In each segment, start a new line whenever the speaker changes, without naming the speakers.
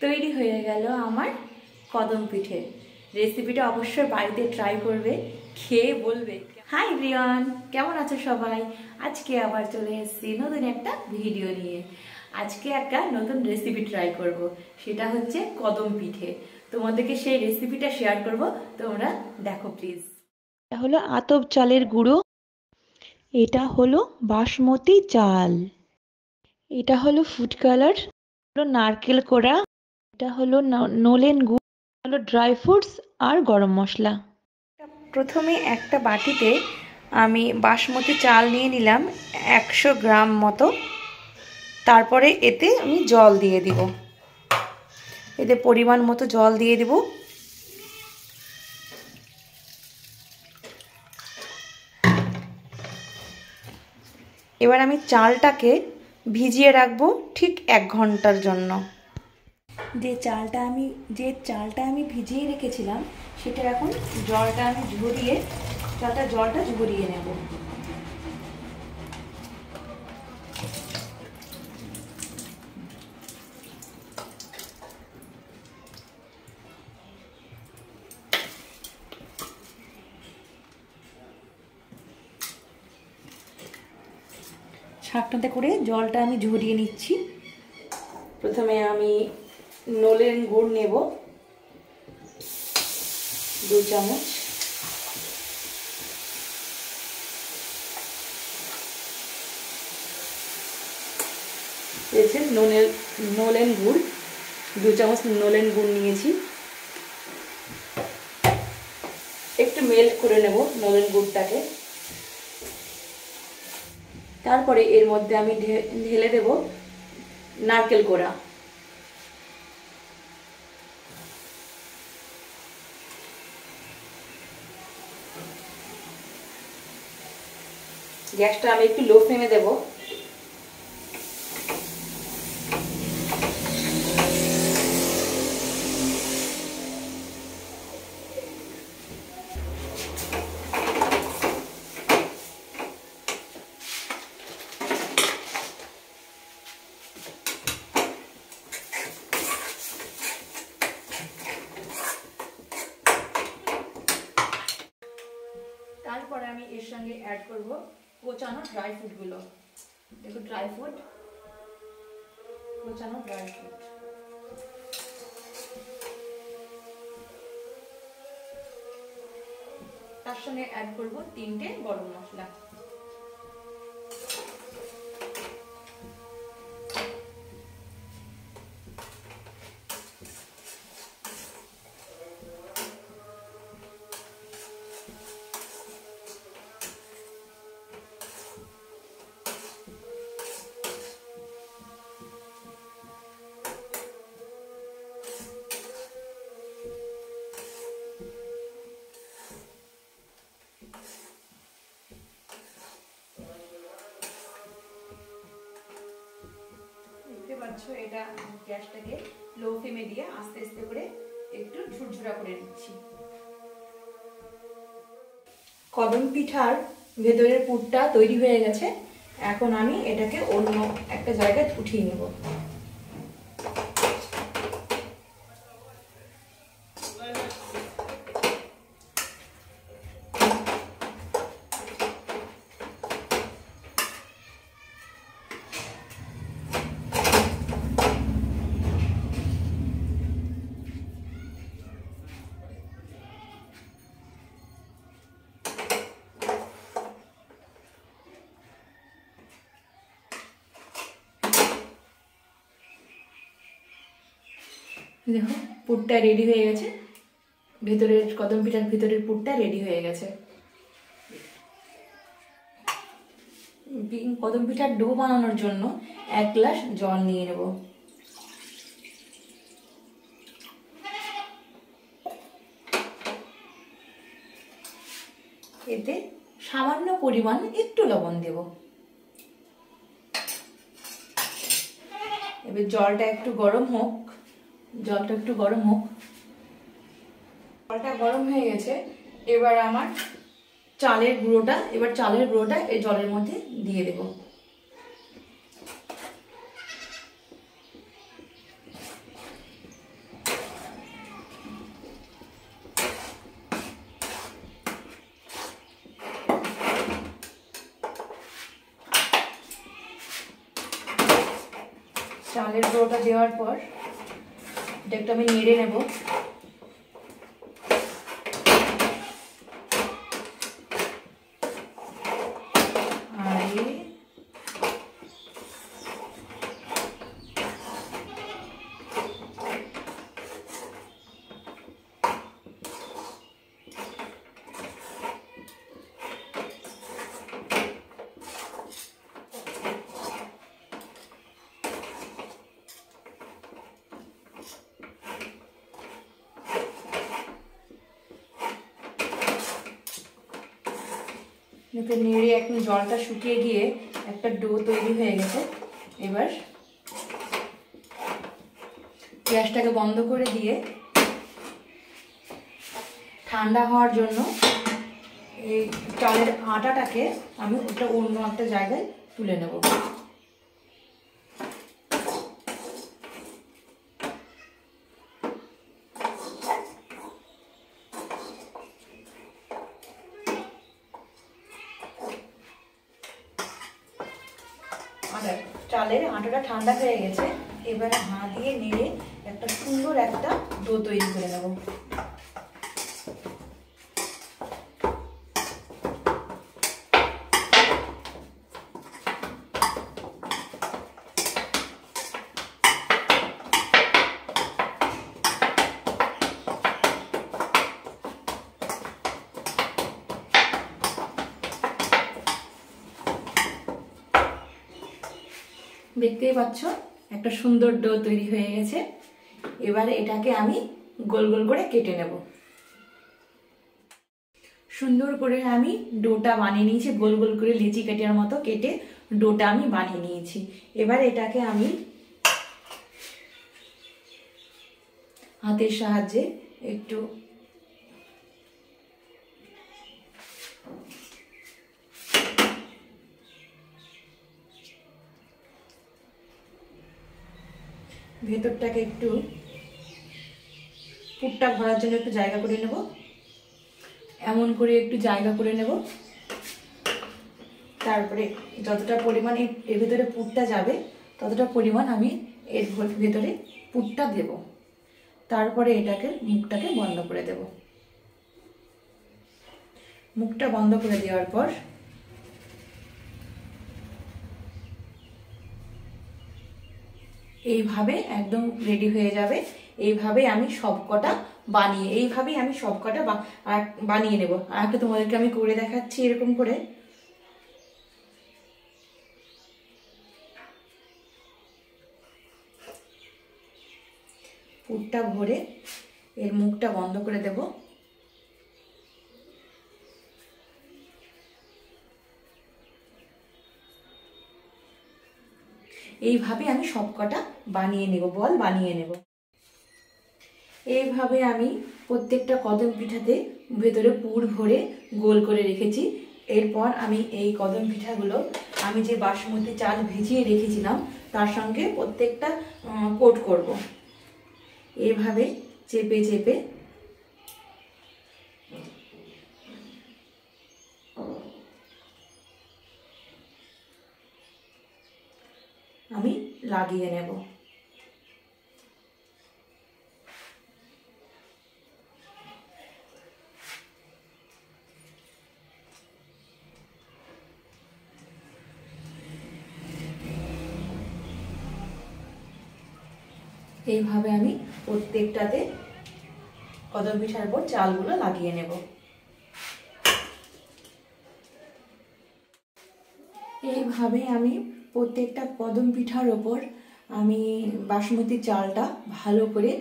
তৈরি হয়ে গেল আমার কদম পিঠে। রেসিপিটা অবশ্যই বাড়িতে ট্রাই করবে, খেয়ে বলবে। হাই এভরিওয়ান, কেমন আছো সবাই? আজকে আবার চলে এসেছি নতুন একটা ভিডিও নিয়ে। আজকে একটা নতুন রেসিপি ট্রাই করব, সেটা হচ্ছে কদম পিঠে। তোমাদেরকে সেই রেসিপিটা শেয়ার করব, তোমরা দেখো প্লিজ।
এটা হলো আতপ চালের গুঁড়ো, এটা হলো বাসমতি চাল, এটা হলো ফুড কালার, হলো নারকেল কোড়া, এটা হলো নলেন গুড়, হলো ড্রাই ফ্রুটস আর গরম মশলা।
প্রথমে একটা বাটিতে আমি বাসমতি চাল নিয়ে নিলাম 100 গ্রাম মতো। তারপরে এতে আমি জল দিয়ে দিব, এতে পরিমাণ মতো জল দিয়ে দিব। এবার আমি চালটাকে ভিজিয়ে রাখবো ঠিক 1 ঘন্টার জন্য। যে চালটা আমি ভিজিয়ে রেখেছিলাম, সেটা এখন জলটা ঝরিয়ে নেব। ছাঁকনাতে করে জলটা আমি ঝরিয়ে নিচ্ছি। প্রথমে আমি নলেন গুড় নেব 2 চামচ। নলেন গুড় 2 চামচ নলেন গুড় নিয়েছি। একটু মেল্ট করে নেব নলেন গুড়টাকে। তারপরে এর মধ্যে আমি ঢেলে দেব নারকেল কোড়া। গ্যাসটা আমি একটু লো ফ্লেমে দেব। তারপরে আমি এর সঙ্গে অ্যাড করব কোচানো ড্রাই ফ্রুটগুলো। দেখো কোচানো ড্রাই ফ্রুট। তার সঙ্গে অ্যাড করব 3টে গরম মশলা। দেখতে পাচ্ছ, এটা গ্যাসটাকে লো ফ্লেমে দিয়ে আস্তে আস্তে করে একটু ঝুরঝুরা করে নিচ্ছি। কদম পিঠার ভেতরের পুরটা তৈরি হয়ে গেছে। এখন আমি এটাকে অন্য একটা জায়গায় উঠিয়ে নেব। দেখো, পুরটা রেডি হয়ে গেছে। কদম পিঠার ভিতরের পুরটা রেডি হয়ে গেছে। কদম পিঠার ডো বানানোর জন্য 1 গ্লাস জল নিয়ে নেব। এতে সামান্য পরিমাণ একটু লবণ দেব। এবার জলটা একটু গরম হোক। জলটা গরম হয়ে গেছে। এবার চালের গুঁড়োটা এই জলের মধ্যে দিয়ে দেব। চালের গুঁড়োটা দেওয়ার পর এটা একটু আমি নেড়ে নেব। এতে নেড়ে এখন জলটা শুকিয়ে গিয়ে একটা ডো তৈরি হয়ে গেছে। এবার গ্যাসটাকে বন্ধ করে দিয়ে ঠান্ডা হওয়ার জন্য এই চালের আটাটাকে আমি ওটা অন্য একটা জায়গায় তুলে নেব। চালের আটাটা ঠান্ডা হয়ে গেছে, এবারে হাত দিয়ে নেড়ে একটা সুন্দর একটা ডো তৈরি করে নেব। দেখতেই পাচ্ছ একটা সুন্দর ডো তৈরি হয়ে গেছে। এবারে এটাকে আমি গোল গোল করে কেটে নেব। সুন্দর করে আমি ডোটা বানিয়ে নিয়েছি, গোল গোল করে লিচি কাটিয়ার মতো কেটে ডোটা আমি বানিয়ে নিয়েছি। এবার এটাকে আমি হাতের সাহায্যে একটু ভেতরটাকে একটু পুরটা ভরার জন্য একটু জায়গা করে নেব, এমন করে একটু জায়গা করে নেব। তারপরে যতটা পরিমাণ এর ভেতরে পুরটা যাবে ততটা পরিমাণ আমি এর ভেতরে পুরটা দেব। তারপরে এটাকে মুখটাকে বন্ধ করে দেব। মুখটা বন্ধ করে দেওয়ার পর এইভাবে একদম রেডি হয়ে যাবে। এইভাবেই আমি সবকটা বানিয়ে নেব। আর একটা তোমাদেরকে আমি করে দেখাচ্ছি এরকম করে। পুরটা ভরে এর মুখটা বন্ধ করে দেব। এইভাবে আমি সবকটা বানিয়ে নেব, বল বানিয়ে নেব। এইভাবে আমি প্রত্যেকটা কদম পিঠাতে ভেতরে পুর ভরে গোল করে রেখেছি। এরপর আমি এই কদম পিঠাগুলো আমি যে বাসমতি চাল ভিজিয়ে রেখেছিলাম তার সঙ্গে প্রত্যেকটা কোট করব। এইভাবে চেপে চেপে আমি লাগিয়ে নেব। এইভাবে আমি প্রত্যেকটাতে কদম পিঠার উপর চালগুলো লাগিয়ে নেব। এইভাবে আমি প্রত্যেকটা কদম পিঠার ওপর আমি বাসমতি চালটা ভালো করে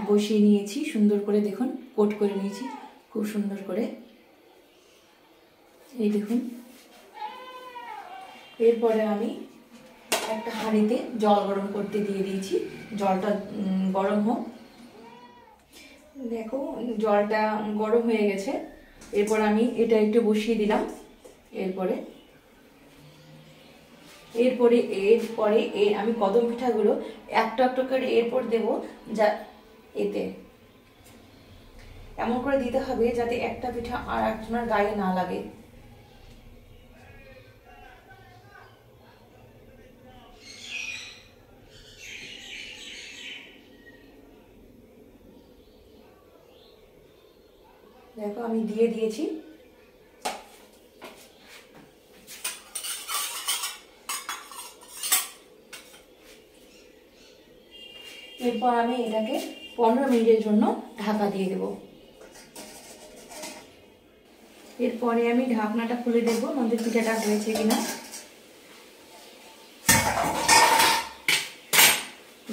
বসিয়ে নিয়েছি। সুন্দর করে দেখুন কোট করে নিয়েছি খুব সুন্দর করে। এই দেখুন। এরপরে আমি একটা হাঁড়িতে জল গরম করতে দিয়ে দিয়েছি। জলটা গরম হোক। দেখো জলটা গরম হয়ে গেছে। এরপর আমি এটা একটু বসিয়ে দিলাম। এরপরে আমি কদম পিঠাগুলো একটা একটা করে এরপর দেব, যা এতে এমন করে দিতে হবে যাতে একটা পিঠা আর একজনের গায়ে না লাগে। দেখো আমি দিয়ে দিয়েছি। এরপর আমি এটাকে 15 মিনিটের জন্য ঢাকা দিয়ে দেব। এরপরে আমি ঢাকনাটা খুলে দেখবো আমাদের পিঠাটা হয়েছে কিনা।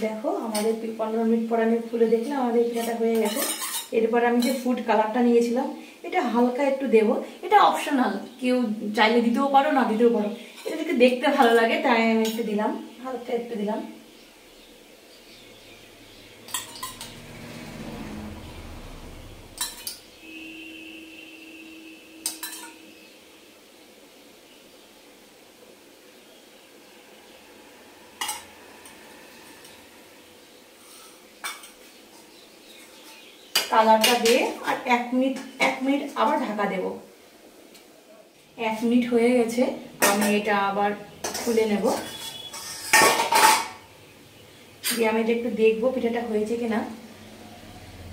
দেখো আমাদের 15 মিনিট পর আমি খুলে দেখলাম আমাদের পিঠাটা হয়ে গেছে। এরপর আমি যে ফুড কালারটা নিয়েছিলাম এটা হালকা একটু দেব, এটা অপশনাল, কেউ চাইলে দিতেও পারো না দিতেও পারো, এটা দেখতে ভালো লাগে তাই আমি একটু দিলাম, হালকা একটু দিলাম। কালারটা দিয়ে আর 1 মিনিট আবার ঢাকা দেব। 1 মিনিট হয়ে গেছে, আমি এটা আবার খুলে নেব, দিয়ে আমি এটা একটু দেখবো পিঠাটা হয়েছে কিনা।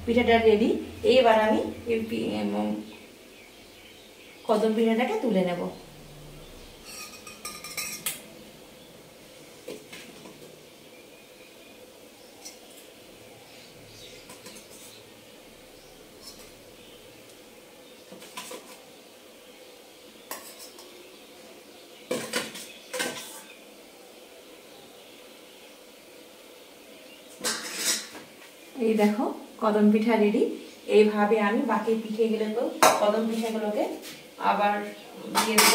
পিঠাটা রেডি। এইবার আমি কদম পিঠাটাকে তুলে নেব। এই দেখো কদম পিঠা রেডি। এইভাবে আমি বাকি কদম পিঠাগুলোকে আবার দিয়ে দেব।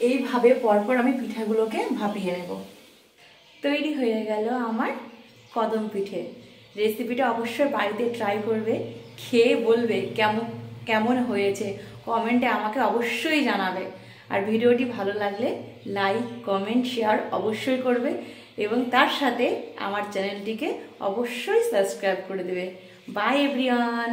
এইভাবে পরপর আমি পিঠাগুলোকে ভাপিয়ে নেব। তৈরি হয়ে গেল আমার কদম পিঠে। রেসিপিটা অবশ্যই বাড়িতে ট্রাই করবে, খেয়ে বলবে কেমন কেমন হয়েছে, কমেন্টে আমাকে অবশ্যই জানাবে। আর ভিডিওটি ভালো লাগলে লাইক কমেন্ট শেয়ার অবশ্যই করবে এবং তার সাথে আমার চ্যানেলটিকে অবশ্যই সাবস্ক্রাইব করে দেবে। By everyone.